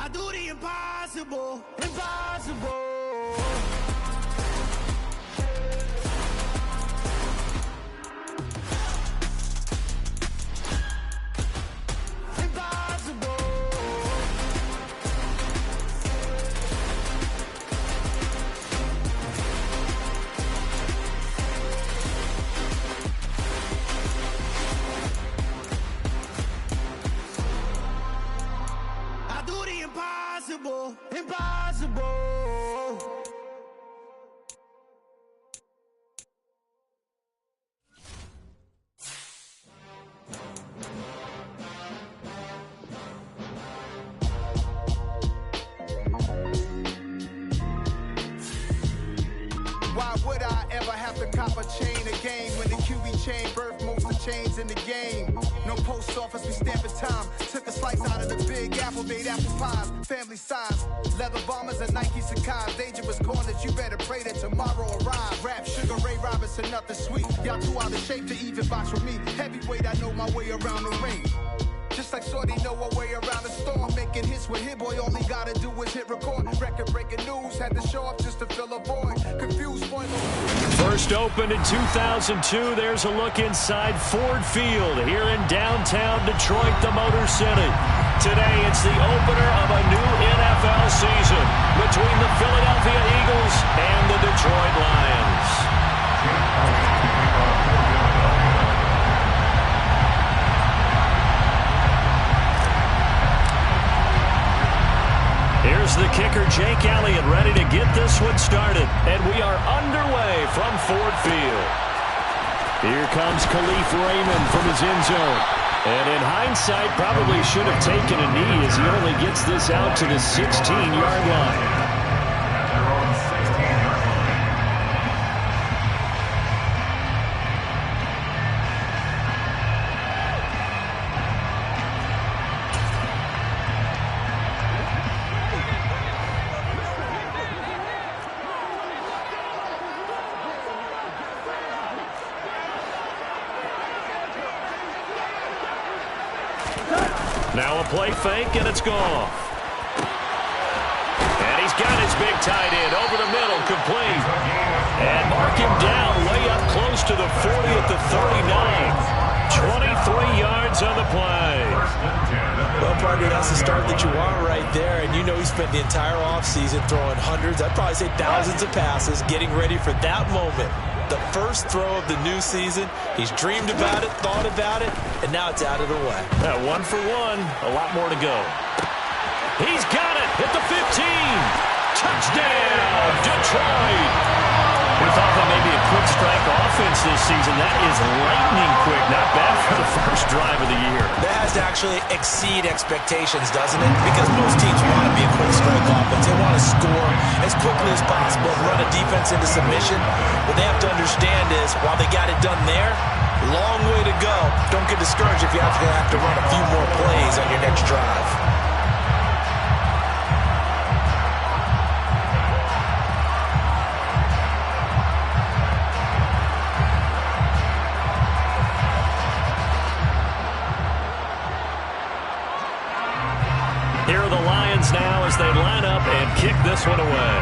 I do the impossible, impossible. Impossible, impossible. Why would I ever have to cop a chain again when the QB chain birthed most of the chains in the game? No post office, we stamping time. Took a slice out of the big apple, made apple pies, family size. Leather bombers and Nike Sacai's. Dangerous corners, you better pray that tomorrow arrive. Rap, Sugar Ray Robinson, nothing sweet. Y'all too out of shape to even box with me. Heavyweight, I know my way around the ring. Just like Shorty know a way around the storm. Making hits with Hit Boy, all he gotta do is hit record. Record-breaking news, had to show up just to fill a void. Confused, spoiler. First opened in 2002, there's a look inside Ford Field here in downtown Detroit, the Motor City. Today, it's the opener of a new NFL season between the Philadelphia Eagles and the Detroit Lions. Here's the kicker, Jake Elliott, ready to get this one started. And we are underway from Ford Field. Here comes Khalif Raymond from his end zone. And in hindsight, probably should have taken a knee as he only gets this out to the 16-yard line. Now a play fake, and it's gone. And he's got his big tight end over the middle, complete. And mark him down way up close to the 40 at the 39. 23 yards on the play. Well, partner, that's the start that you want right there. And you know he spent the entire offseason throwing hundreds, I'd probably say thousands of passes, getting ready for that moment. The first throw of the new season. He's dreamed about it, thought about it, and now it's out of the way. Yeah, 1 for 1. A lot more to go. He's got it at the 15. Touchdown, Detroit. We thought that maybe a quick strike offense this season. That is lightning quick. Not bad for the first drive of the year. That has to actually exceed expectations, doesn't it? Because most teams want to be a quick strike offense. They want to score as quickly as possible and run a defense into submission. What they have to understand is, while they got it done there, long way to go. Don't get discouraged if you have to run a few more plays on your next drive. Here are the Lions now as they line up and kick this one away.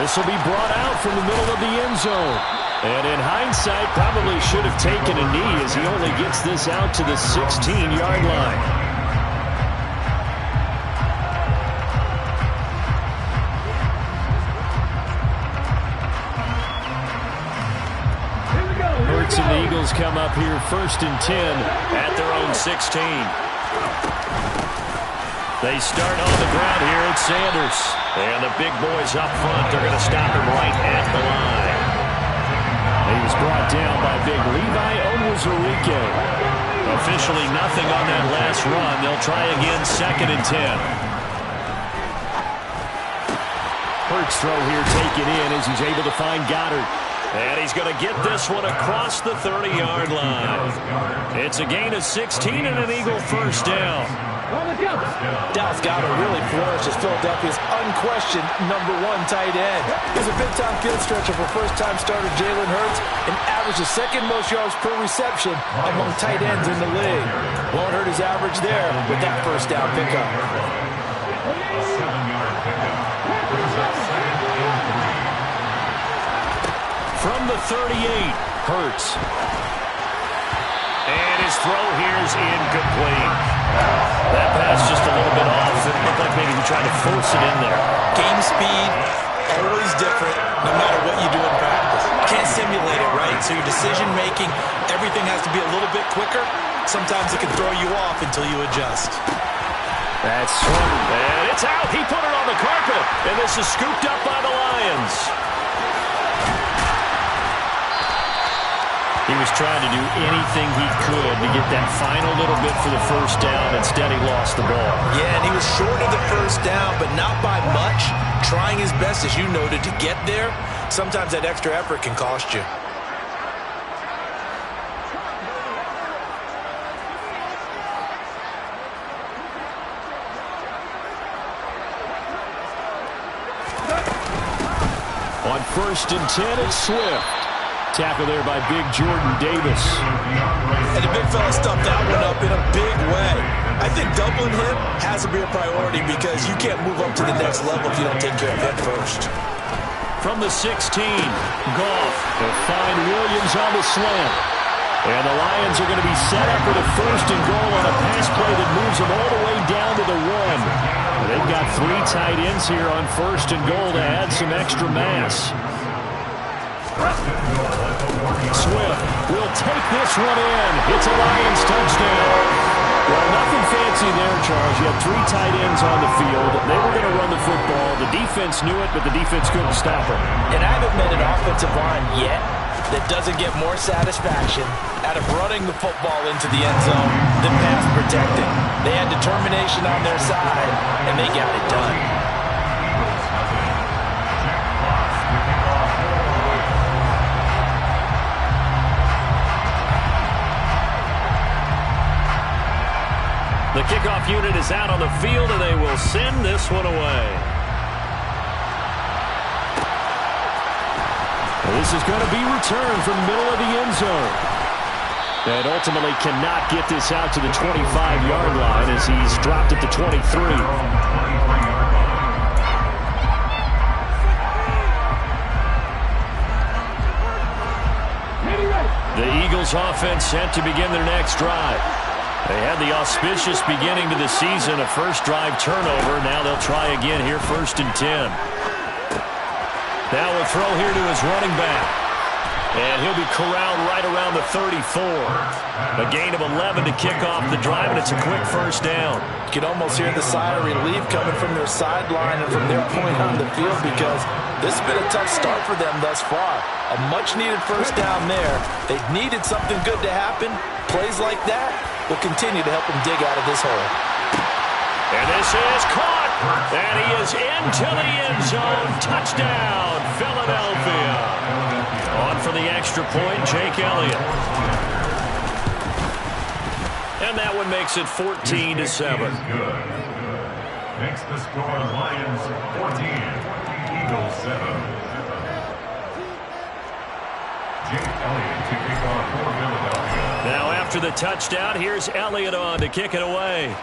This will be brought out from the middle of the end zone. And in hindsight, probably should have taken a knee as he only gets this out to the 16-yard line. And the Eagles come up here 1st and 10 at their own 16. They start on the ground here at Sanders. And the big boys up front, they're going to stop him right at the line. He was brought down by big Levi Onwuzurike. Officially nothing on that last run. They'll try again 2nd and 10. Hurts throw here taken in as he's able to find Goddard. And he's going to get this one across the 30-yard line. It's a gain of 16 and an Eagle first down. Dallas Goedert really flourished as Philadelphia's unquestioned #1 tight end. He's a big-time field stretcher for first-time starter Jalen Hurts and averaged the second most yards per reception among tight ends in the league. Won't hurt his average there with that first down pickup. From the 38, Hurts. And his throw here is incomplete. That pass just a little bit off. It looked like maybe he tried to force it in there. Game speed, always different, no matter what you do in practice. You can't simulate it, right? So your decision-making, everything has to be a little bit quicker. Sometimes it can throw you off until you adjust. That's swung, and it's out. He put it on the carpet, and this is scooped up by the Lions. He was trying to do anything he could to get that final little bit for the first down. Instead, he lost the ball. Yeah, and he was short of the first down, but not by much. Trying his best, as you noted, to get there. Sometimes that extra effort can cost you. On 1st and 10, it's Swift. Tackle there by big Jordan Davis. And the big fella stuffed that one up in a big way. I think doubling him has to be a priority because you can't move up to the next level if you don't take care of him first. From the 16, Goff will find Williams on the slant. And the Lions are going to be set up with a 1st and goal on a pass play that moves them all the way down to the 1. They've got 3 tight ends here on 1st and goal to add some extra mass. Swift will take this one in. It's a Lions touchdown. Well, nothing fancy there, Charles. You had 3 tight ends on the field. They were going to run the football. The defense knew it, but the defense couldn't stop it. And I haven't met an offensive line yet that doesn't get more satisfaction out of running the football into the end zone than pass protecting. They had determination on their side, and they got it done. The kickoff unit is out on the field, and they will send this one away. This is going to be returned from the middle of the end zone. And ultimately cannot get this out to the 25-yard line as he's dropped it to 23. The Eagles offense set to begin their next drive. They had the auspicious beginning to the season, a first drive turnover. Now they'll try again here, 1st and 10. Now we'll throw here to his running back. And he'll be corralled right around the 34. A gain of 11 to kick off the drive, and it's a quick first down. You can almost hear the sigh of relief coming from their sideline and from their point on the field because this has been a tough start for them thus far. A much-needed first down there. They needed something good to happen. Plays like that will continue to help them dig out of this hole. And this is caught. And he is into the end zone. Touchdown, Philadelphia. On for the extra point, Jake Elliott. And that one makes it 14-7. Makes the score Lions 14, Eagles 7. Jake Elliott to kick off for Philadelphia. Now after the touchdown, here's Elliott on to kick it away.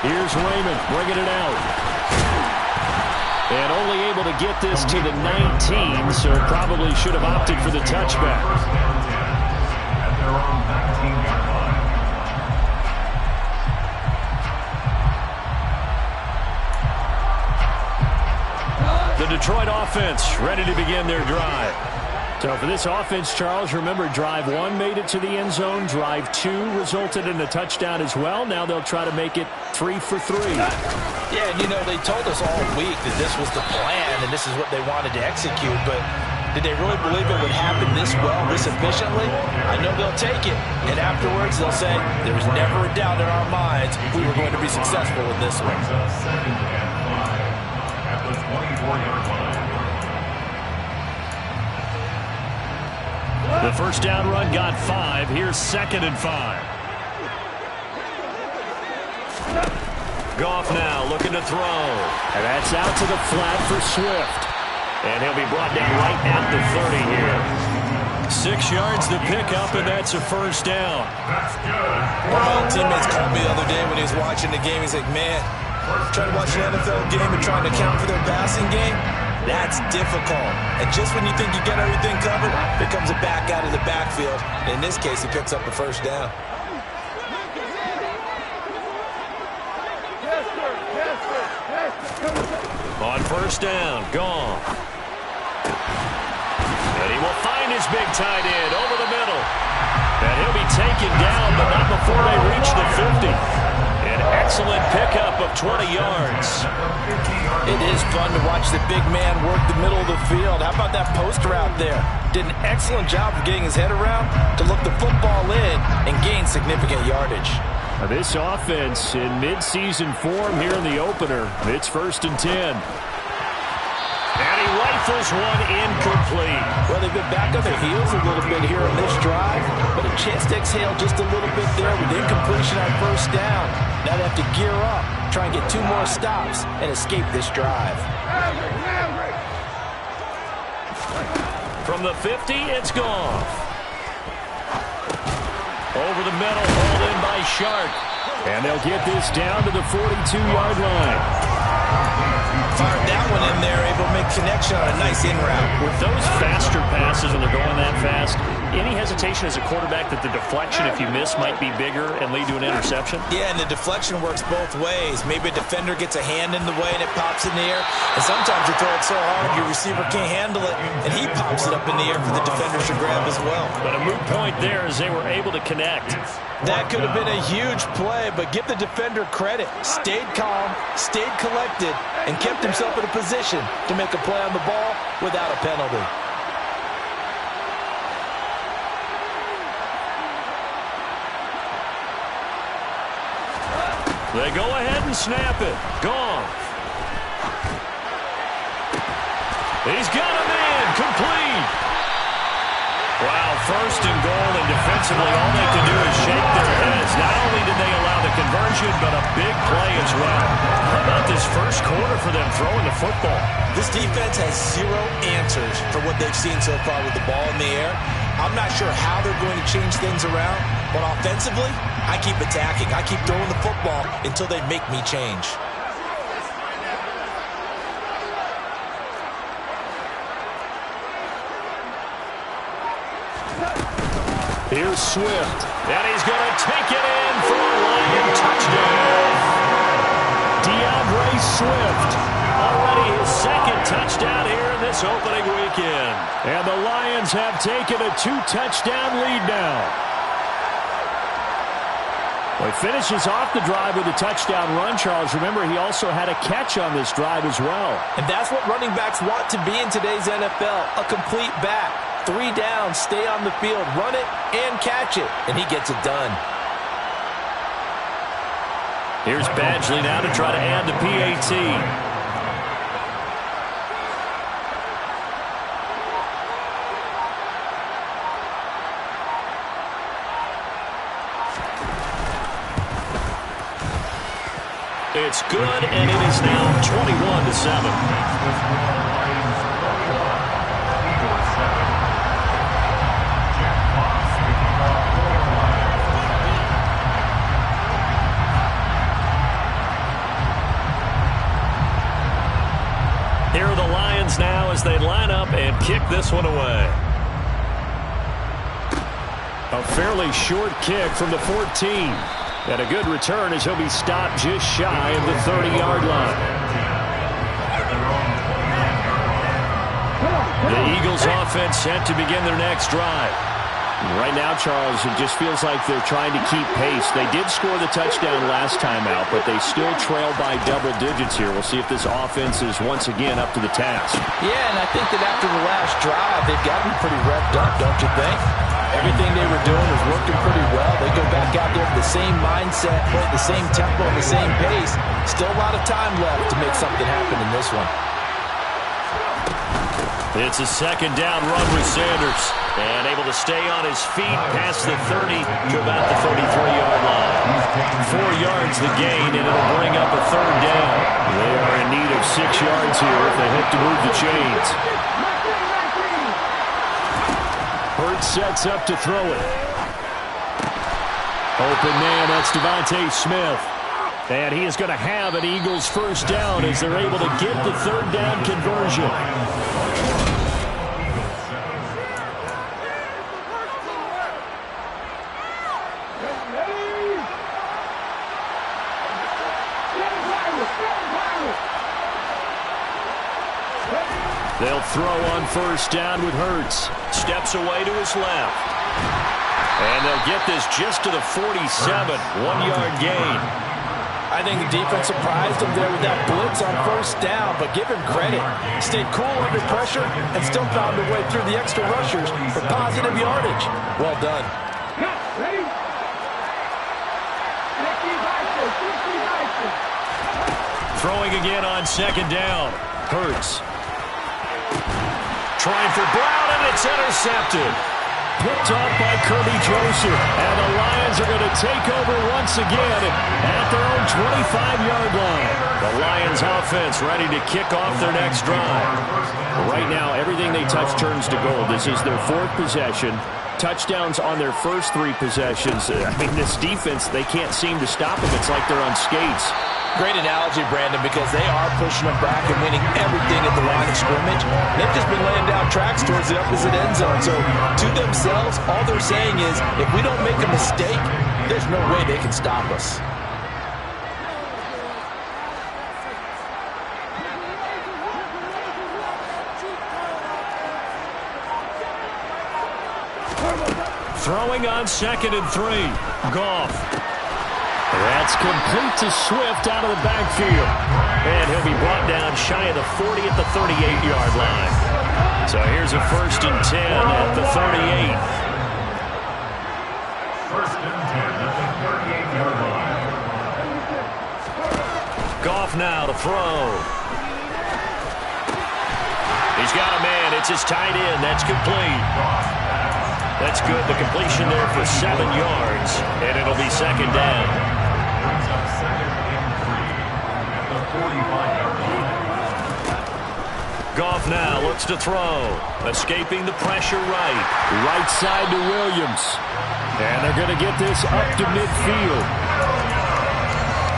Here's Raymond bringing it out. And only able to get this to the 19, so probably should have opted for the touchback. At their own 19-yard line. The Detroit offense ready to begin their drive. So for this offense, Charles, remember Drive 1 made it to the end zone. Drive 2 resulted in a touchdown as well. Now they'll try to make it 3 for 3. Yeah, and you know, they told us all week that this was the plan and this is what they wanted to execute, but did they really believe it would happen this well, this efficiently? I know they'll take it, and afterwards they'll say, there was never a doubt in our minds we were going to be successful with this one. Second and 5 at the 24-yard line. The The first down run got 5. Here's 2nd and 5. Goff now looking to throw. And that's out to the flat for Swift. And he'll be brought down right at the 30 here. 6 yards to pick up, and that's a first down. That's good. Well, teammates called me the other day when he was watching the game. He's like, man, trying to watch an NFL game and trying to account for their passing game, that's difficult. And just when you think you get everything covered, there comes a back out of the backfield. And in this case, he picks up a first down. On first down, Goff. And he will find his big tight end over the middle. And he'll be taken down, but not before they reach the 50. An excellent pickup of 20 yards. It is fun to watch the big man work the middle of the field. How about that post route there? Did an excellent job of getting his head around to look the football in and gain significant yardage. Now this offense in midseason form here in the opener. It's 1st and 10. And he rifles one incomplete. Well, they've been back on their heels a little bit here on this drive, but a chance to exhale just a little bit there with incompletion on first down. Now they have to gear up, try and get 2 more stops, and escape this drive. From the 50, it's Goff. Over the middle, hauled in by Shark. And they'll get this down to the 42-yard line. Fired that one in there, able to make connection on a nice in route. With those faster passes when they're going that fast, any hesitation as a quarterback that the deflection, if you miss, might be bigger and lead to an interception? Yeah, and the deflection works both ways. Maybe a defender gets a hand in the way and it pops in the air. And sometimes you throw it so hard your receiver can't handle it, and he pops it up in the air for the defenders to grab as well. But a moot point there as they were able to connect. That could have been a huge play, but give the defender credit. Stayed calm, stayed collected, and kept himself in a position to make a play on the ball without a penalty. They go ahead and snap it. Goff. He's got him in. Complete. Wow, 1st and goal, and defensively all they can do is shake their heads. Not only did they allow the conversion, but a big play as well. How about this first quarter for them throwing the football? This defense has 0 answers for what they've seen so far with the ball in the air. I'm not sure how they're going to change things around, but offensively, I keep attacking. I keep throwing the football until they make me change. Here's Swift, and he's going to take it in for a Lion touchdown. DeAndre Swift, already his 2nd touchdown here in this opening weekend. And the Lions have taken a 2-touchdown lead now. Well, he finishes off the drive with a touchdown run, Charles. Remember, he also had a catch on this drive as well. And that's what running backs want to be in today's NFL, a complete back. 3 downs, stay on the field, run it, and catch it. And he gets it done. Here's Badgley now to try to add the PAT. It's good, and it is now 21-7. Here are the Lions now as they line up and kick this one away. A fairly short kick from the 14. And a good return as he'll be stopped just shy of the 30-yard line. The Eagles offense set to begin their next drive. Right now, Charles, it just feels like they're trying to keep pace. They did score the touchdown last time out, but they still trail by double digits here. We'll see if this offense is once again up to the task. Yeah, and I think that after the last drive, they've gotten pretty revved up, don't you think? Everything they were doing was working pretty well. They go back out there with the same mindset, the same tempo, and the same pace. Still a lot of time left to make something happen in this one. It's a second down run with Sanders. And able to stay on his feet past the 30 to about the 33-yard line. 4 yards the gain, and it'll bring up a third down. They are in need of 6 yards here if they hope to move the chains. Hurts sets up to throw it. Open man, that's Devontae Smith. And he is going to have an Eagles first down as they're able to get the third down conversion. They'll throw on first down with Hurts. Steps away to his left. And they'll get this just to the 47, 1-yard gain. I think the defense surprised him there with that blitz on first down, but give him credit. Stayed cool under pressure and still found a way through the extra rushers for positive yardage. Well done. Throwing again on second down. Hurts. Trying for Brown, and it's intercepted. Picked off by Kirby Joseph. And the Lions are going to take over once again at their own 25-yard line. The Lions offense ready to kick off their next drive. Right now, everything they touch turns to gold. This is their 4th possession. Touchdowns on their first 3 possessions. I mean, this defense, they can't seem to stop them. It's like they're on skates. Great analogy, Brandon, because they are pushing them back and winning everything at the line of scrimmage. They've just been laying down tracks towards the opposite end zone. So to themselves, all they're saying is, if we don't make a mistake, there's no way they can stop us. Throwing on 2nd and 3. Goff. That's complete to Swift out of the backfield. And he'll be brought down shy of the 40 at the 38-yard line. So here's a 1st and 10 at the 38. 1st and 10 at the 38-yard line. Goff now to throw. He's got a man. It's his tight end. That's complete. That's good. The completion there for 7 yards. And it'll be second down. Goff now looks to throw. Escaping the pressure right. Right side to Williams. And they're going to get this up to midfield.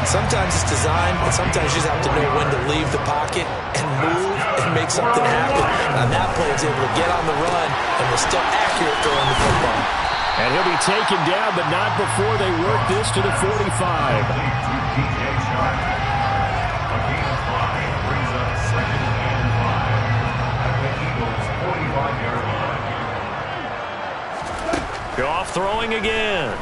Sometimes it's designed, but sometimes you just have to know when to leave the pocket and move and make something happen. On that play, he's able to get on the run and was still accurate throwing the football. And he'll be taken down, but not before they work this to the 45. Goff throwing again.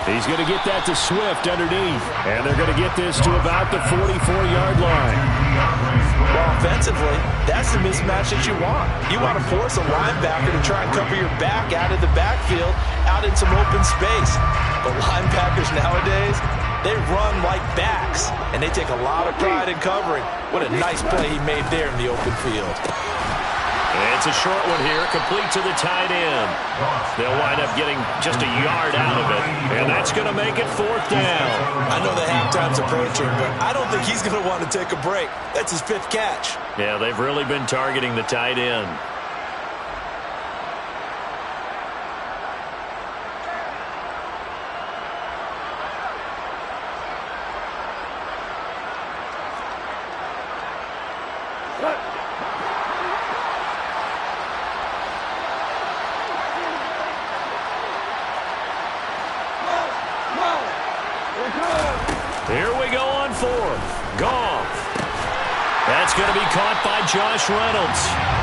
He's going to get that to Swift underneath. And they're going to get this to about the 44-yard line. Well, offensively, that's the mismatch that you want. You want to force a linebacker to try and cover your back out of the backfield, out in some open space. But linebackers nowadays, they run like backs, and they take a lot of pride in covering. What a nice play he made there in the open field. It's a short one here, complete to the tight end. They'll wind up getting just a yard out of it, and that's going to make it 4th down. I know the halftime's approaching, but I don't think he's going to want to take a break. That's his 5th catch. Yeah, they've really been targeting the tight end. Here we go on 4th. Goff. That's going to be caught by Josh Reynolds.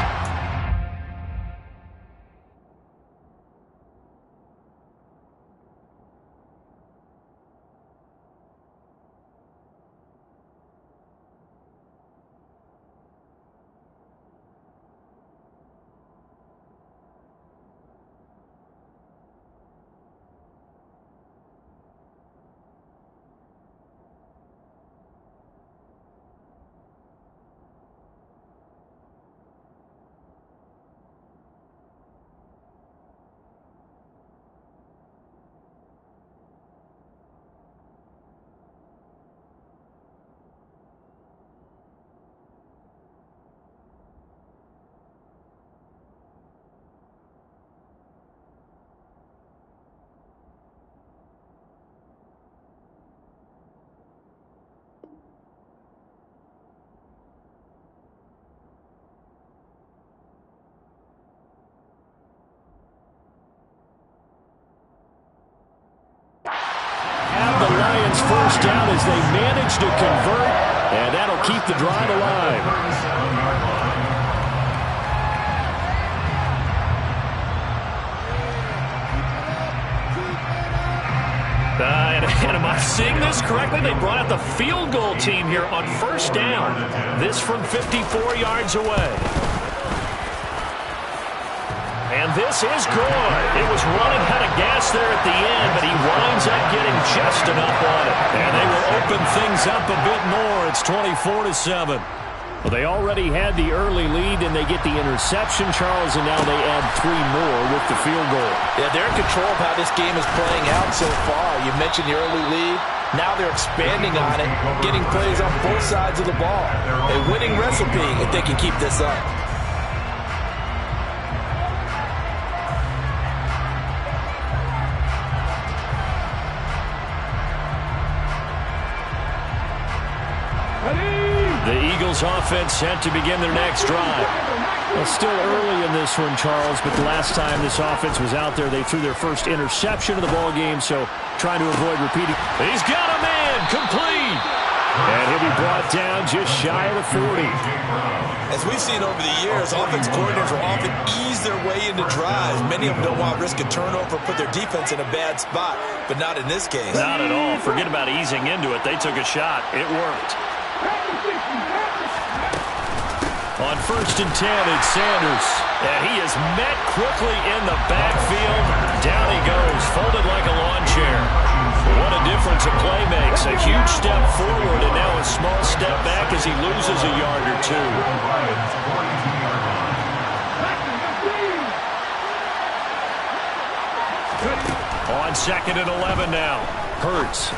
first down as they manage to convert, and that'll keep the drive alive. 37-yard line. And am I seeing this correctly? They brought out the field goal team here on first down. This from 54 yards away. And this is good. It was running out of gas there at the end, but he winds up getting just enough on it. And they will open things up a bit more. It's 24-7. Well, they already had the early lead, and they get the interception, Charles, and now they add 3 more with the field goal. Yeah, they're in control of how this game is playing out so far. You mentioned the early lead. Now they're expanding on it, getting plays on both sides of the ball. A winning recipe if they can keep this up. The Eagles offense set to begin their next drive. Well, still early in this one, Charles, but the last time this offense was out there, they threw their first interception of the ball game, so trying to avoid repeating. He's got a man, complete. And he'll be brought down just shy of the 40. As we've seen over the years, offense coordinators will often ease their way into drives. Many of them don't want to risk a turnover, put their defense in a bad spot, but not in this case. Not at all. Forget about easing into it. They took a shot. It worked. On 1st and 10, it's Sanders. And he is met quickly in the backfield. Down he goes, folded like a lawn chair. What a difference a play makes. A huge step forward and now a small step back as he loses a yard or two. On 2nd and 11 now. Hurts.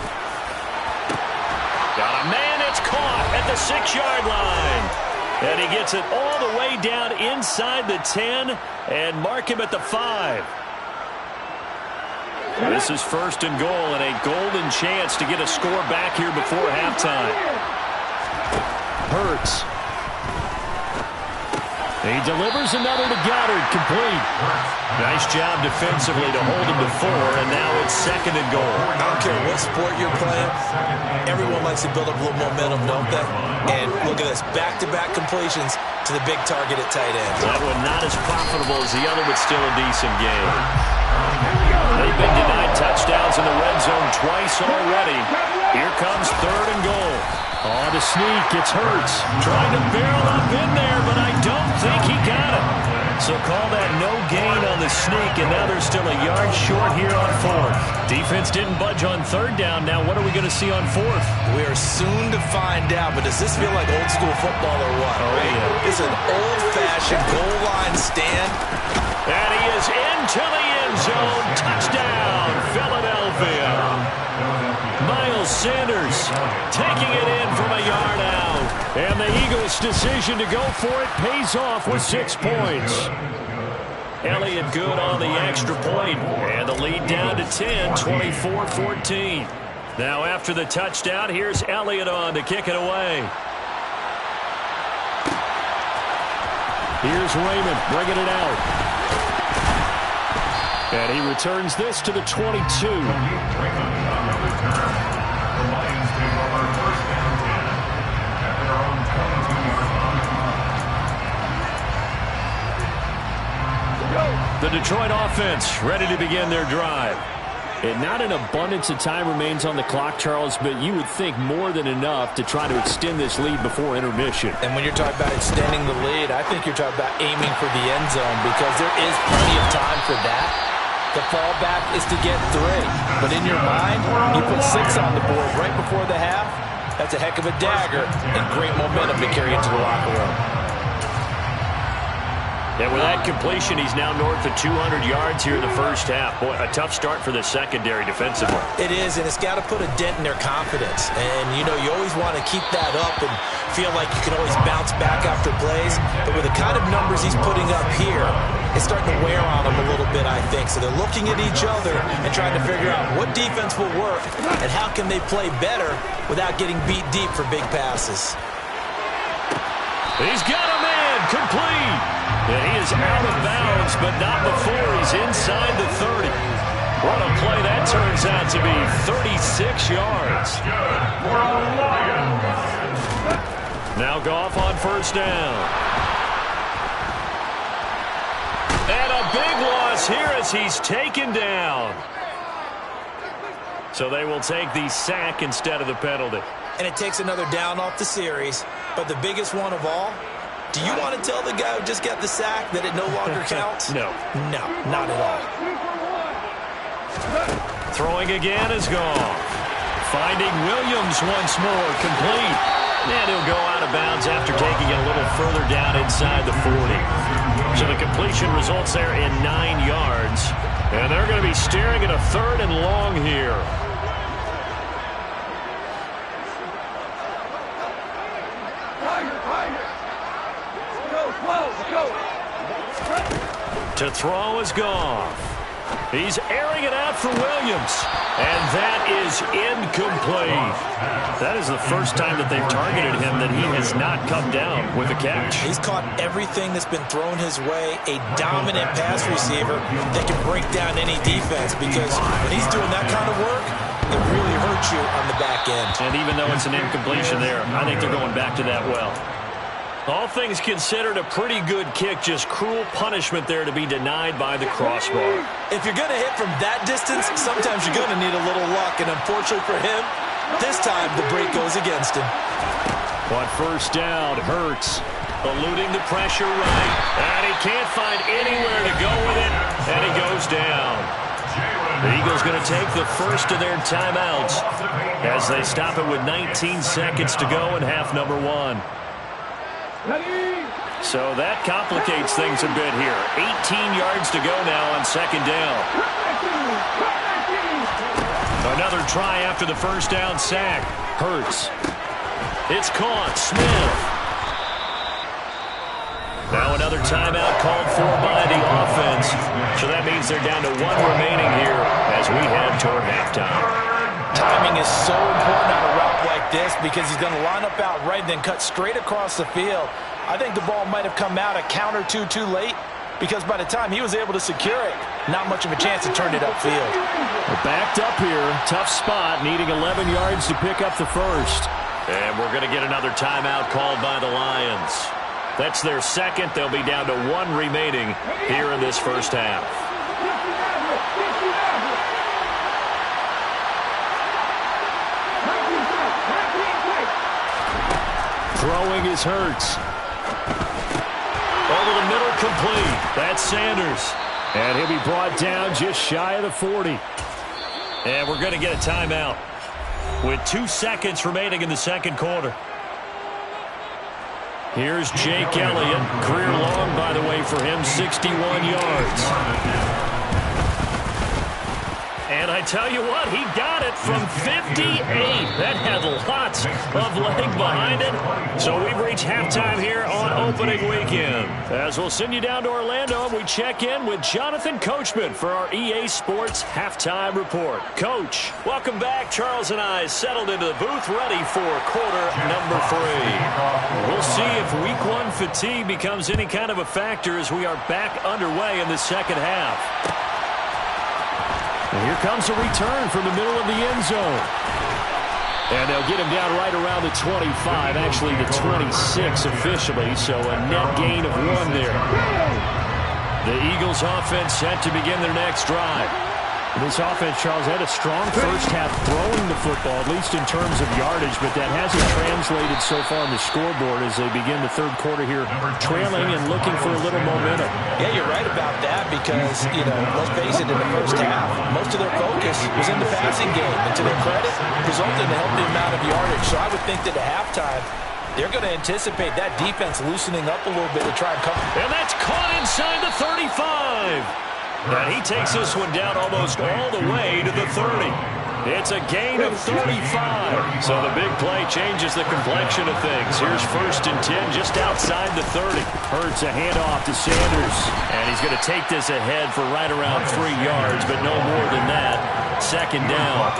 Got a man, it's caught at the 6-yard line. And he gets it all the way down inside the 10 and mark him at the 5. This is 1st and goal and a golden chance to get a score back here before halftime. Hurts. He delivers another to Goddard, complete. Nice job defensively to hold him to 4, and now it's 2nd and goal. I don't care what sport you're playing, everyone likes to build up a little momentum, don't they? And look at this, back-to-back completions to the big target at tight end. That one not as profitable as the other, but still a decent game. They've been denied touchdowns in the red zone twice already. Here comes 3rd and goal. Oh, the sneak, it's Hurts. Trying to barrel up in there, but I don't think he got it. So call that no gain on the sneak, and now they're still a yard short here on 4th. Defense didn't budge on 3rd down. Now what are we going to see on 4th? We are soon to find out, but does this feel like old school football or what? Oh, yeah. It's an old-fashioned goal line stand. And he is into the end zone. Touchdown, Philadelphia. Miles Sanders taking it in from a yard out. And the Eagles' decision to go for it pays off with 6 points. Elliott good on the extra point. And the lead down to 10, 24-14. Now after the touchdown, here's Elliott on to kick it away. Here's Raymond bringing it out. And he returns this to the 22. The Detroit offense ready to begin their drive. And not an abundance of time remains on the clock, Charles, but you would think more than enough to try to extend this lead before intermission. And when you're talking about extending the lead, I think you're talking about aiming for the end zone because there is plenty of time for that. The fallback is to get 3. But in your mind, you put 6 on the board right before the half. That's a heck of a dagger and great momentum to carry into the locker room. And with that completion, he's now north of 200 yards here in the first half. Boy, a tough start for the secondary defensively. It is, and it's got to put a dent in their confidence. And, you know, you always want to keep that up and feel like you can always bounce back after plays. But with the kind of numbers he's putting up here, it's starting to wear on them a little bit, I think. So they're looking at each other and trying to figure out what defense will work and how can they play better without getting beat deep for big passes. He's got a man, complete. And he is out of bounds, but not before he's inside the 30. What a play that turns out to be, 36 yards. Now Goff on first down. And a big loss here as he's taken down. So they will take the sack instead of the penalty. And it takes another down off the series. But the biggest one of all, do you want to tell the guy who just got the sack that it no longer counts? No. No, not at all. Throwing again is gone. Finding Williams once more, complete. And he'll go out of bounds after taking it a little further down inside the 40. So the completion results there in 9 yards. And they're going to be staring at a 3rd and long here. To throw is Goff. He's airing it out for Williams. And that is incomplete. That is the first time that they've targeted him that he has not come down with a catch. He's caught everything that's been thrown his way. A dominant pass receiver that can break down any defense, because when he's doing that kind of work, it really hurts you on the back end. And even though it's an incompletion there, I think they're going back to that well. All things considered, a pretty good kick, just cruel punishment there to be denied by the crossbar. If you're going to hit from that distance, sometimes you're going to need a little luck, and unfortunately for him, this time the break goes against him. On first down, Hurts eluding the pressure right, and he can't find anywhere to go with it, and he goes down. The Eagles going to take the first of their timeouts as they stop it with 19 seconds to go in half number 1. So that complicates things a bit here. 18 yards to go now on second down. Another try after the first down sack. Hurts. It's caught. Smith. Now another timeout called for by the offense. So that means they're down to 1 remaining here as we head toward halftime. Timing is so important on a route like this, because he's going to line up out right and then cut straight across the field. I think the ball might have come out a count or two too late, because by the time he was able to secure it, not much of a chance to turn it upfield. We're backed up here. Tough spot, needing 11 yards to pick up the first. And we're going to get another timeout called by the Lions. That's their second. They'll be down to 1 remaining here in this first half. Throwing is Hurts. Over the middle, complete. That's Sanders. And he'll be brought down just shy of the 40. And we're going to get a timeout with 2 seconds remaining in the second quarter. Here's Jake Elliott. Career long, by the way, for him, 61 yards. And I tell you what, he got it from 58. That had lots of leg behind it. So we've reached halftime here on opening weekend. As we'll send you down to Orlando, and we check in with Jonathan Coachman for our EA Sports Halftime Report. Coach, welcome back. Charles and I settled into the booth, ready for quarter number 3. We'll see if week 1 fatigue becomes any kind of a factor as we are back underway in the second half. And here comes a return from the middle of the end zone. And they'll get him down right around the 25, actually the 26 officially, so a net gain of 1 there. The Eagles offense set to begin their next drive. This offense, Charles, had a strong first half throwing the football, at least in terms of yardage, but that hasn't translated so far on the scoreboard as they begin the third quarter here, trailing and looking for a little momentum. Yeah, you're right about that because, let's face it, in the first half, most of their focus was in the passing game. And to their credit, resulted in a healthy amount of yardage. So I would think that at halftime, they're going to anticipate that defense loosening up a little bit to try and cover. And that's caught inside the 35. And he takes this one down almost all the way to the 30. It's a gain of 35. So the big play changes the complexion of things. Here's 1st and 10 just outside the 30. Hurts a handoff to Sanders. And he's going to take this ahead for right around 3 yards, but no more than that. 2nd down.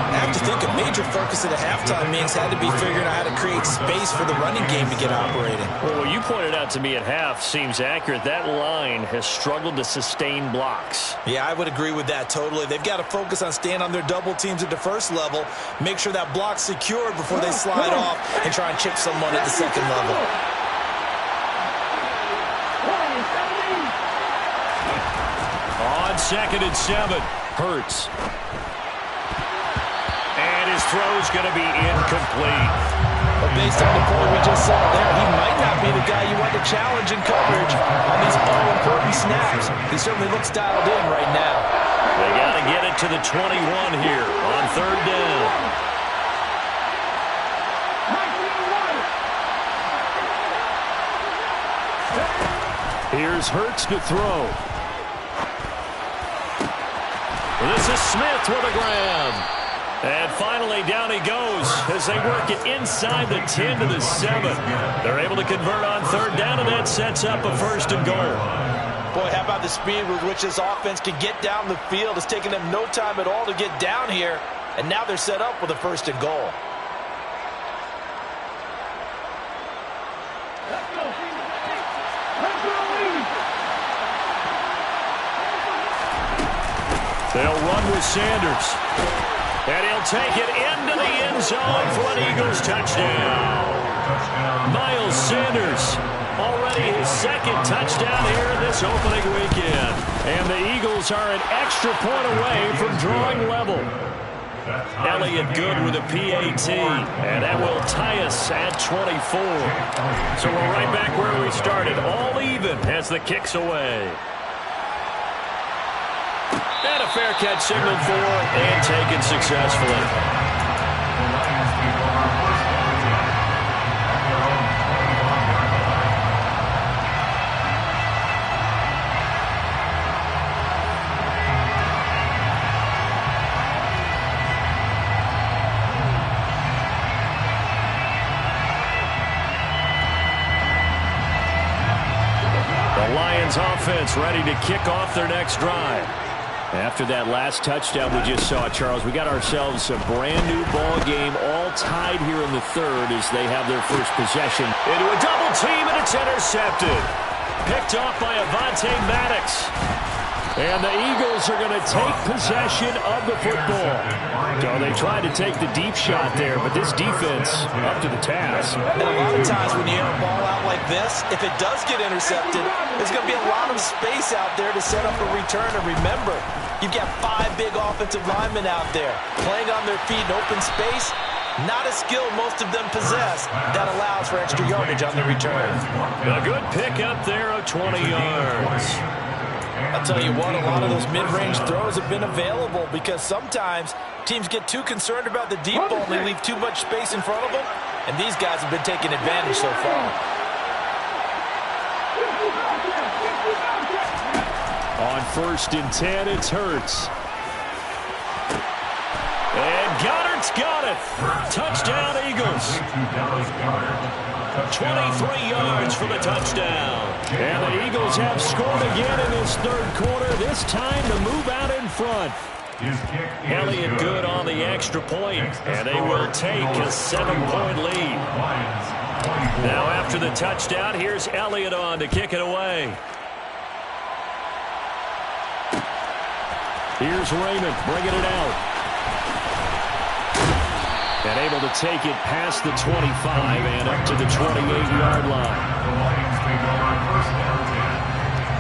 I have to think a major focus of the halftime meetings had to be figuring out how to create space for the running game to get operating. Well, what you pointed out to me at half seems accurate. That line has struggled to sustain blocks. Yeah, I would agree with that totally. They've got to focus on staying on their double teams at the first level, make sure that block's secured before they slide off and try and chip someone at the second level. On 2nd and 7, Hurts. And his throw's going to be incomplete. But based on the play we just saw there, he might not be the guy you want to challenge in coverage on these all-important snaps. He certainly looks dialed in right now. They got to get it to the 21 here on 3rd down. Here's Hurts to throw. This is Smith with a grab. And finally, down he goes as they work it inside the 10 to the 7. They're able to convert on 3rd down, and that sets up a 1st and goal. Boy, how about the speed with which this offense can get down the field? It's taken them no time at all to get down here, and now they're set up with a 1st and goal. They'll run with Sanders. And he'll take it into the end zone for an Eagles touchdown. Miles Sanders, already his 2nd touchdown here this opening weekend. And the Eagles are an extra point away from drawing level. Elliott Good with a PAT, and that will tie us at 24. So we're right back where we started, all even as the kick's away. And a fair catch signaled for and taken successfully. The Lions offense ready to kick off their next drive. After that last touchdown we just saw, Charles, we got ourselves a brand-new ball game, all tied here in the 3rd as they have their first possession. Into a double team, and it's intercepted. Picked off by Avonte Maddox. And the Eagles are going to take possession of the football. So they tried to take the deep shot there, but this defense up to the task. And a lot of times when you air a ball out like this, if it does get intercepted, there's going to be a lot of space out there to set up a return. And remember, you've got 5 big offensive linemen out there playing on their feet in open space. Not a skill most of them possess that allows for extra yardage on the return. A good pick up there of 20 yards. I'll tell you what, a lot of those mid-range throws have been available because sometimes teams get too concerned about the deep ball and they leave too much space in front of them, and these guys have been taking advantage so far. On 1st and 10, it's Hurts. And Goddard's got it. Touchdown, Eagles. 23 yards for the touchdown. And the Eagles have scored again in this 3rd quarter, this time to move out in front. Elliott Good on the extra point, and they will take a 7-point lead. Now after the touchdown, here's Elliott on to kick it away. Here's Raymond bringing it out. And able to take it past the 25 and up to the 28-yard line. The Lions take over 1st and 10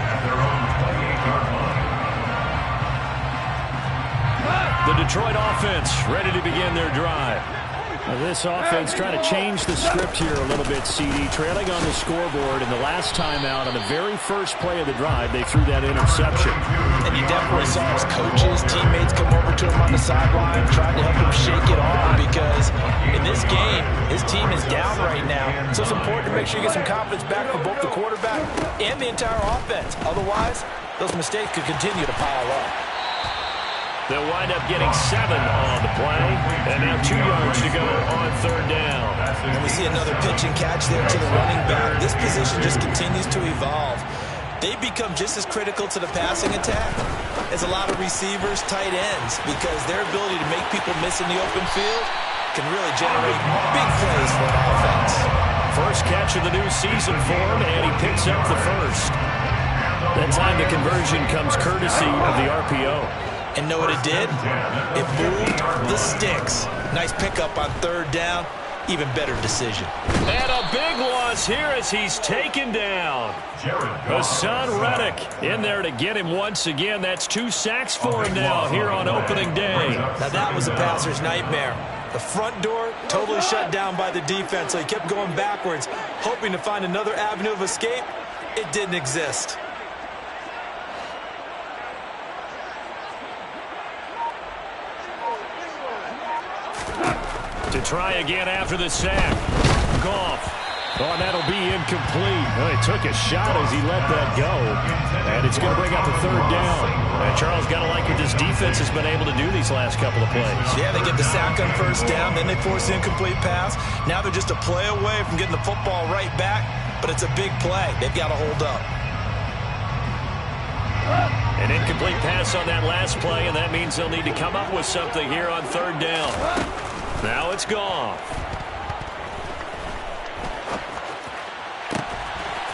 at their own 28-yard line. The Detroit offense ready to begin their drive. This offense trying to change the script here a little bit, CD. Trailing on the scoreboard, and the last time out on the very first play of the drive, they threw that interception. And you definitely saw his coaches, teammates come over to him on the sideline, trying to help him shake it off because in this game, his team is down right now. So it's important to make sure you get some confidence back for both the quarterback and the entire offense. Otherwise, those mistakes could continue to pile up. They'll wind up getting 7 on the play. And now 2 yards to go on 3rd down. And we see another pitch and catch there to the running back. This position just continues to evolve. They become just as critical to the passing attack as a lot of receivers, tight ends, because their ability to make people miss in the open field can really generate big plays for an offense. First catch of the new season for him, and he picks up the first. That time the conversion comes courtesy of the RPO. And know what it did? It moved the sticks. Nice pickup on 3rd down. Even better decision. And a big loss here as he's taken down. Hassan Reddick in there to get him once again. That's 2 sacks for him now here on opening day. Now that was a passer's nightmare. The front door totally shut down by the defense, so he kept going backwards, hoping to find another avenue of escape. It didn't exist. To try again after the sack. Goff. Oh, and that'll be incomplete. Oh, he took a shot as he let that go. And it's going to bring up a 3rd down. And Charles, got to like what this defense has been able to do these last couple of plays. Yeah, they get the sack on 1st down, then they force the incomplete pass. Now they're just a play away from getting the football right back, but it's a big play. They've got to hold up. An incomplete pass on that last play, and that means they'll need to come up with something here on 3rd down. Now it's gone.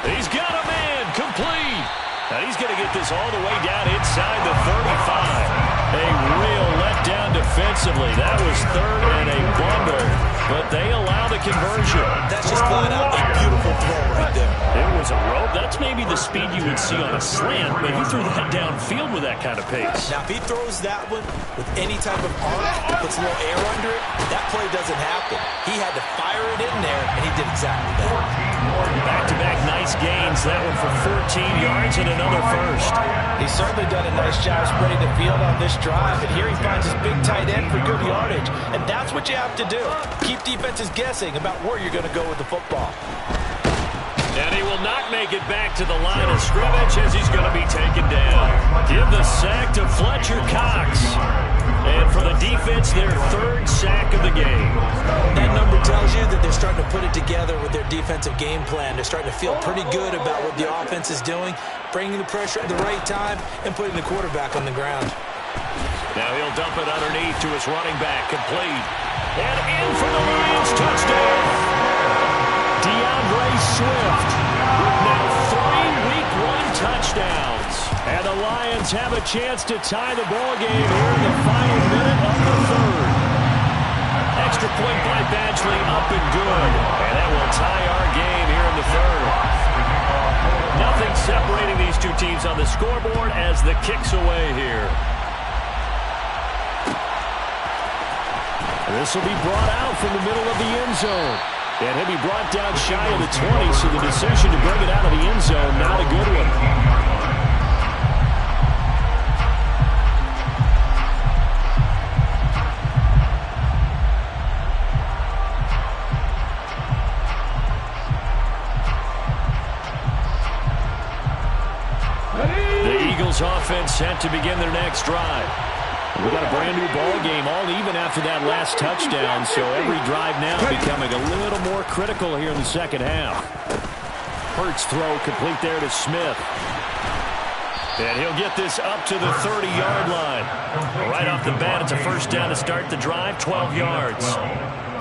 He's got a man complete. Now he's going to get this all the way down inside the 35. A real letdown defensively. That was 3rd and a bundle, but they allow the conversion. That's just flat out a beautiful throw right there. It was a rope. That's maybe the speed you would see on a slant, but he threw that downfield with that kind of pace. Now, if he throws that one with any type of arc, puts a little air under it, that play doesn't happen. He had to fire it in there, and he did exactly that. Back-to-back nice gains. That one for 14 yards and another first. He's certainly done a nice job spreading the field on this drive, and here he finds his big tight end for good yardage. And that's what you have to do. Keep defenses guessing about where you're going to go with the football. And he will not make it back to the line of scrimmage as he's going to be taken down. Give the sack to Fletcher Cox. And for the defense, their 3rd sack of the game. That number tells you that they're starting to put it together with their defensive game plan. They're starting to feel pretty good about what the offense is doing, bringing the pressure at the right time, and putting the quarterback on the ground. Now he'll dump it underneath to his running back, complete. And in for the Lions, touchdown. DeAndre Swift with now 3 Week 1 touchdowns. And the Lions have a chance to tie the ball game here in the final minute of the 3rd. Extra point by Badgley, up and good. And that will tie our game here in the 3rd. Nothing separating these two teams on the scoreboard as the kick's away here. This will be brought out from the middle of the end zone. And he'll be brought down shy of the 20, so the decision to bring it out of the end zone, not a good one. The Eagles offense set to begin their next drive. We got a brand new ball game, all even after that last touchdown, so every drive now becoming a little more critical here in the 2nd half. Hurts throw complete there to Smith. And he'll get this up to the 30-yard line. Right off the bat, it's a 1st down to start the drive, 12 yards.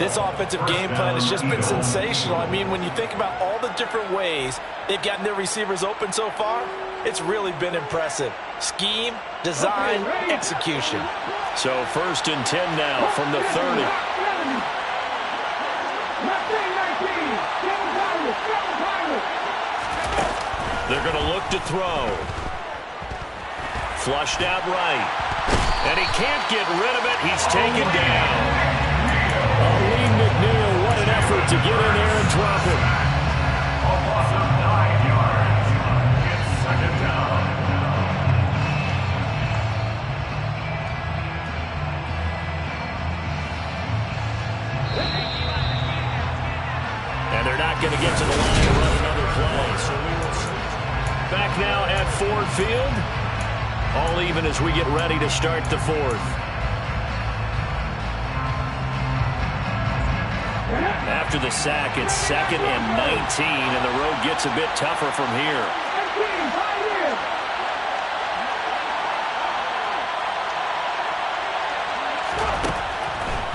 This offensive game plan has just been sensational. I mean, when you think about all the different ways they've gotten their receivers open so far, it's really been impressive. Scheme, design, execution. So 1st and 10 now from the 30. They're going to look to throw. Flushed out right. And he can't get rid of it. He's taken down. Lee McNeil, what an effort to get in there and drop it. Almost 9 yards. It's 2nd down. And they're not going to get to the line to run another play. So we will back now at Ford Field. All even as we get ready to start the fourth. After the sack, it's 2nd and 19, and the road gets a bit tougher from here.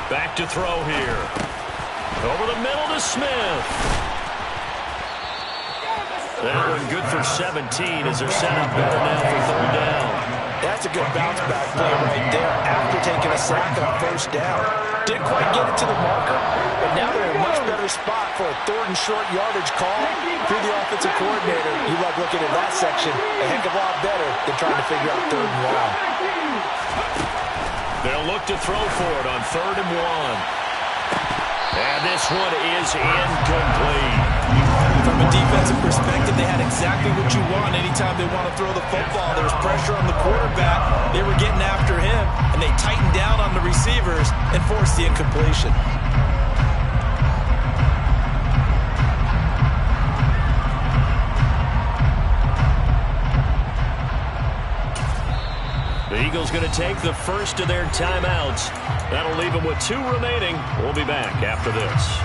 Back to throw here. Over the middle to Smith. That one good for 17 as they're set up better now for 3rd down. That's a good bounce back play right there after taking a sack on 1st down. Didn't quite get it to the marker, but now they're in a much better spot for a 3rd and short yardage call through the offensive coordinator. You love looking at that section a heck of a lot better than trying to figure out 3rd and long. They'll look to throw for it on 3rd and 1. And this one is incomplete. From a defensive perspective, they had exactly what you want anytime they want to throw the football. There was pressure on the quarterback. They were getting after him, and they tightened down on the receivers and forced the incompletion. The Eagles going to take the first of their timeouts. That'll leave them with 2 remaining. We'll be back after this.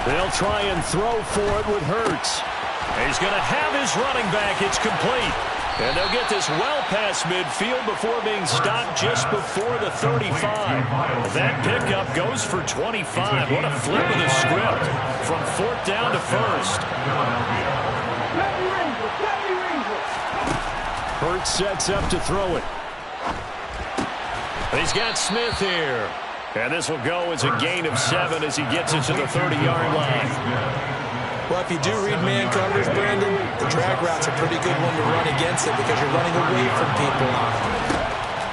They'll try and throw for it with Hurts. He's going to have his running back. It's complete. And they'll get this well past midfield before being stopped just before the 35. That pickup goes for 25. What a flip of the script from 4th down to 1st. Hurts sets up to throw it. He's got Smith here. And this will go as a gain of 7 as he gets it to the 30-yard line. Well, if you do read man coverage, Brandon, the drag route's a pretty good one to run against it because you're running away from people on it.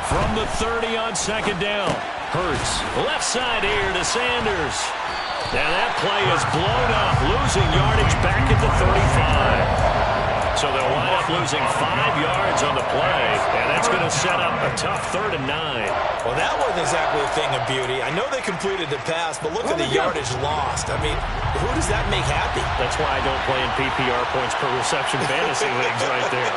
From the 30 on 2nd down. Hurts, left side here to Sanders. And that play is blown up, losing yardage back at the 35. So they'll wind up losing 5 yards on the play, and that's going to set up a tough 3rd and 9. Well, that wasn't exactly a thing of beauty. I know they completed the pass, but look at the yardage lost. I mean, who does that make happy? That's why I don't play in PPR points per reception fantasy leagues right there.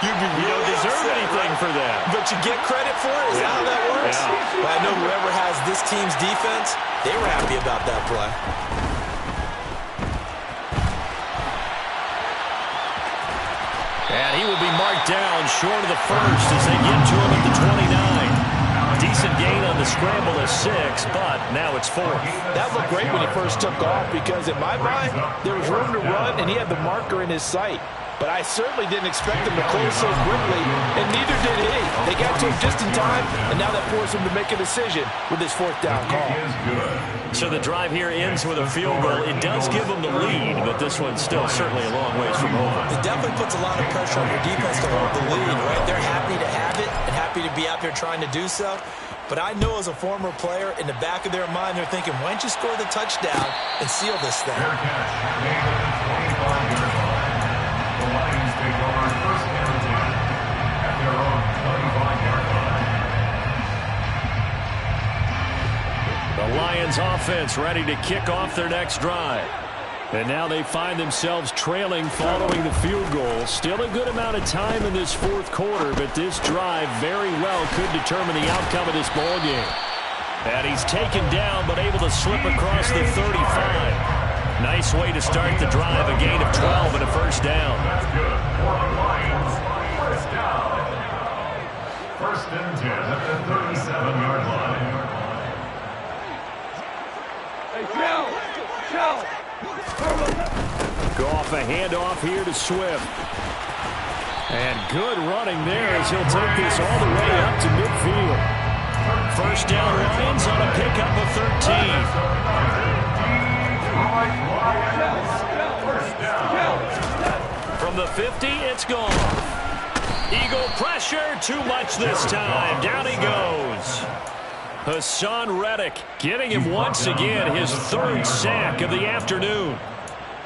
You don't deserve anything for that. But you get credit for it? Is that how that works? Yeah. Well, I know whoever has this team's defense, they were happy about that play. And he will be marked down short of the 1st as they get to him at the 29. Decent gain on the scramble of 6, but now it's 4th. That looked great when he first took off because in my mind, there was room to run and he had the marker in his sight. But I certainly didn't expect him to close so quickly, and neither did he. They got to him just in time, and now that forced him to make a decision with his 4th down call. So the drive here ends with a field goal. It does give them the lead, but this one's still certainly a long ways from over. It definitely puts a lot of pressure on your defense to hold the lead, right? They're happy to have it and happy to be out there trying to do so. But I know as a former player, in the back of their mind, they're thinking, why don't you score the touchdown and seal this thing? Fair catch made at the 25-yard line. The Lions take over 1st and 10 at their own 25-yard line. The Lions offense ready to kick off their next drive. And now they find themselves trailing following the field goal. Still a good amount of time in this 4th quarter, but this drive very well could determine the outcome of this ball game. And he's taken down, but able to slip across the 35. Nice way to start the drive, a gain of 12 and a 1st down. That's good for the Lions. 1st down. 1st and 10 at the 37-yard line. Go off a handoff here to Swift. And good running there as he'll take this all the way up to midfield. 1st down, Lions on a pickup of 13. From the 50, it's gone. Eagle pressure, too much this time. Down he goes. Hassan Reddick getting him once again, his 3rd sack of the afternoon.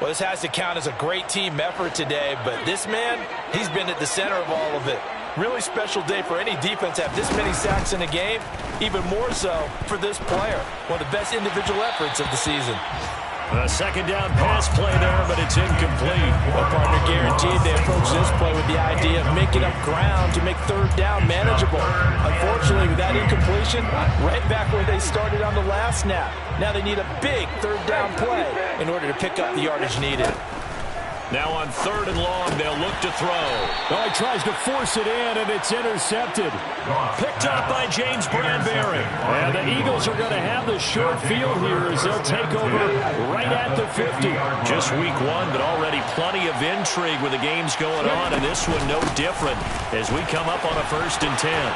Well, this has to count as a great team effort today, but this man, he's been at the center of all of it. Really special day for any defense to have this many sacks in a game, even more so for this player. One of the best individual efforts of the season. A second down pass play there, but it's incomplete. Well, partner, guaranteed they approach this play with the idea of making up ground to make third down manageable. Unfortunately, with that incompletion, right back where they started on the last snap. Now they need a big third down play in order to pick up the yardage needed. Now on 3rd and long, they'll look to throw. Oh, he tries to force it in, and it's intercepted. Picked up by James Bradbury. And the Eagles are going to have the short field here as they'll take over right at the 50. Just week 1, but already plenty of intrigue with the games going on, and this one no different as we come up on a 1st and 10.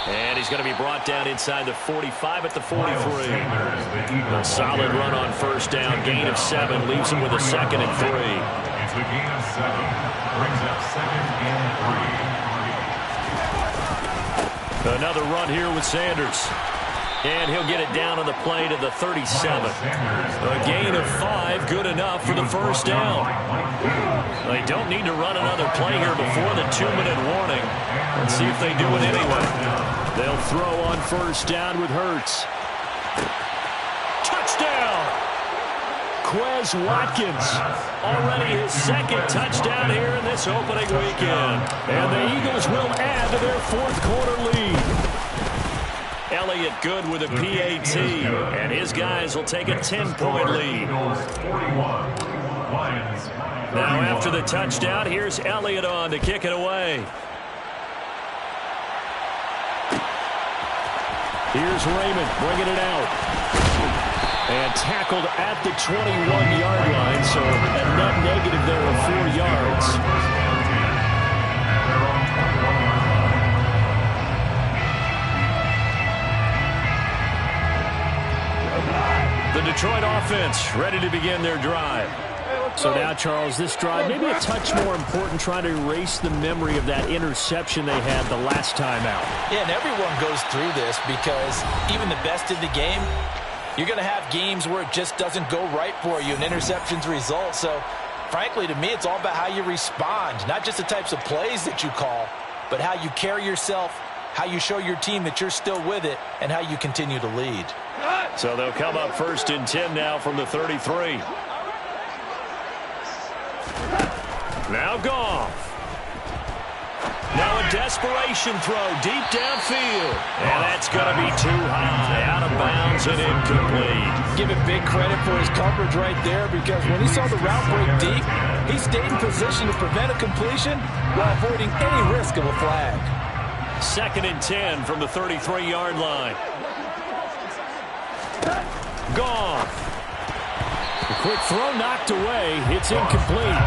And he's going to be brought down inside the 45 at the 43. A solid run on 1st down. Gain of 7 leaves him with a 2nd and 3. It's a gain of 7. Brings up 2nd and 3. Another run here with Sanders. And he'll get it down on the play to the 37. A gain of 5, good enough for the 1st down. They don't need to run another play here before the 2-minute warning. Let's see if they do it anyway. They'll throw on 1st down with Hurts. Touchdown! Quez Watkins. Already his 2nd touchdown here in this opening weekend. And the Eagles will add to their 4th quarter lead. Elliott good with a PAT, and his guys will take a 10-point lead. Now after the touchdown, here's Elliott on to kick it away. Here's Raymond bringing it out. And tackled at the 21-yard line, so a net negative there of 4 yards. The Detroit offense ready to begin their drive. So now, Charles, this drive maybe a touch more important, trying to erase the memory of that interception they had the last time out. Yeah, and everyone goes through this because even the best in the game, you're going to have games where it just doesn't go right for you and interceptions result. So, frankly, to me, it's all about how you respond, not just the types of plays that you call, but how you carry yourself, how you show your team that you're still with it, and how you continue to lead. So they'll come up 1st and 10 now from the 33. Now Goff. Now a desperation throw deep downfield. And that's going to be too high, out of bounds and incomplete. Give him big credit for his coverage right there, because when he saw the route break deep, he stayed in position to prevent a completion while avoiding any risk of a flag. 2nd and 10 from the 33-yard line. Goff. A quick throw knocked away. It's incomplete.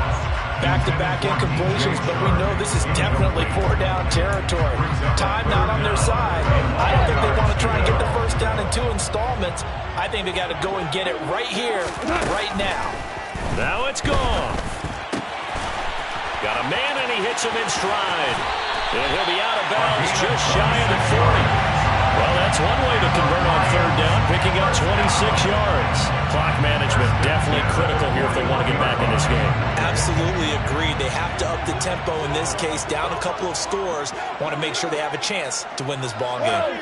Back-to-back incompletions, but we know this is definitely 4-down territory. Time not on their side. I don't think they want to try and get the 1st down in 2 installments. I think they got to go and get it right here, right now. Now it's Goff. Got a man, and he hits him in stride. And he'll be out of bounds just shy of the 40. Well, that's one way to convert on 3rd down, picking up 26 yards. Clock management definitely critical here if they want to get back in this game. Absolutely agreed. They have to up the tempo in this case, down a couple of scores. Want to make sure they have a chance to win this ball game.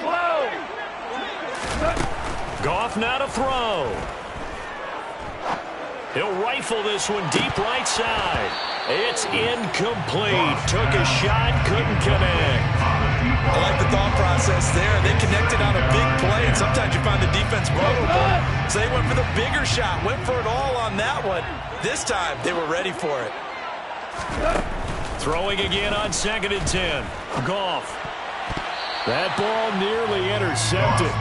Goff now to throw. He'll rifle this one deep right side. It's incomplete. Took a shot, couldn't connect. I like the thought process there. They connected on a big play, and sometimes you find the defense vulnerable. So they went for the bigger shot, went for it all on that one. This time, they were ready for it. Throwing again on 2nd and 10. Goff. That ball nearly intercepted.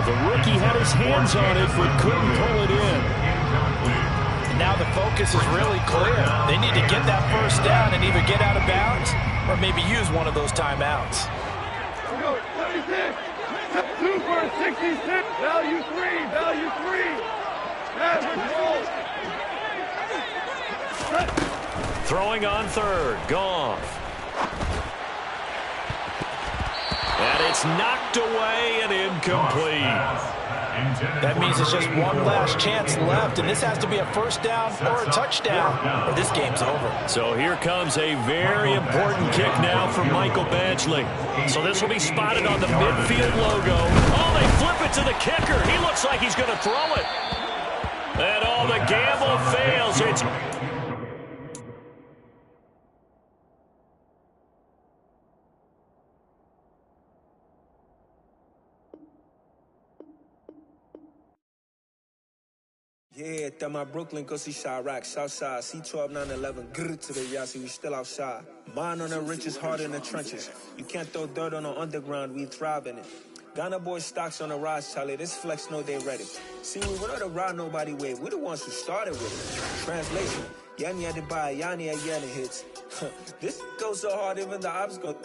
The rookie had his hands on it, but couldn't pull it in. And now the focus is really clear. They need to get that 1st down and either get out of bounds or maybe use one of those timeouts. 2 for 66, value 3, value 3. Average roll. Throwing on 3rd, Goff. And it's knocked away and incomplete. That means it's just one last chance left, and this has to be a first down or a touchdown, or this game's over. So here comes a very important kick now from Michael Badgley. So this will be spotted on the midfield logo. Oh, they flip it to the kicker. He looks like he's going to throw it. And the gamble fails. It's Yeah, that my Brooklyn, go see Chirac, Southside, C12, 911, grrr to the Yassi, we still outside. Mine on the richest, heart in the trenches. You can't throw dirt on the underground, we thrive in it. Ghana boys stocks on the rise, Charlie, this flex know they ready. See, we were the ride nobody with, we the ones who started with it. Translation, Yani had to buy, Yani had hits. This goes so hard, even the ops go...